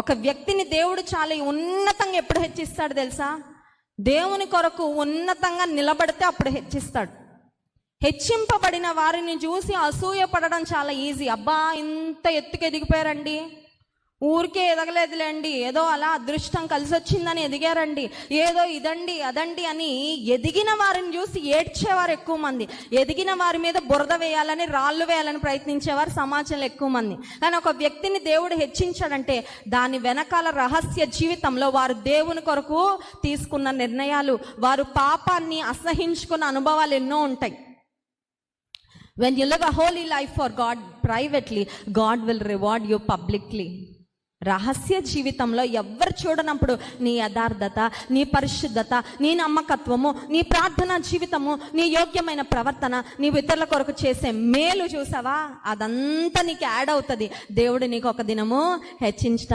ఒక వ్యక్తిని దేవుడు చాలా ఉన్నతంగా ఎప్పుడు హెచ్చిస్తాడు తెలుసా? దేవుని కొరకు ఉన్నతంగా నిలబడితే అప్పుడు హెచ్చిస్తాడు. హెచ్చింపబడిన వారిని చూసి అసూయ పడడం చాలా ఈజీ. అబ్బా, ఇంత ఎత్తుకు ఎదిగిపోయారండి, ఊరికే ఎదగలేదులేండి, ఏదో అలా అదృష్టం కలిసి వచ్చిందని ఎదిగారండి, ఏదో ఇదండి అదండి అని ఎదిగిన వారిని చూసి ఏడ్చేవారు ఎక్కువ మంది. ఎదిగిన వారి మీద బురద వేయాలని, రాళ్ళు వేయాలని ప్రయత్నించేవారు సమాజంలో ఎక్కువ మంది. కానీ ఒక వ్యక్తిని దేవుడు హెచ్చించాడంటే దాని వెనకాల రహస్య జీవితంలో వారు దేవుని కొరకు తీసుకున్న నిర్ణయాలు, వారు పాపాన్ని అసహించుకున్న అనుభవాలు ఎన్నో ఉంటాయి. When you live a holy life for God privately, God will reward you publicly. రహస్య జీవితంలో ఎవ్వరు చూడనప్పుడు నీ యథార్థత, నీ పరిశుద్ధత, నీ నమ్మకత్వము, నీ ప్రార్థనా జీవితము, నీ యోగ్యమైన ప్రవర్తన, నీ ఇతరుల కొరకు చేసే మేలు చూసావా, అదంతా నీకు యాడ్ అవుతుంది. దేవుడు నీకు ఒక దినము హెచ్చించడానికి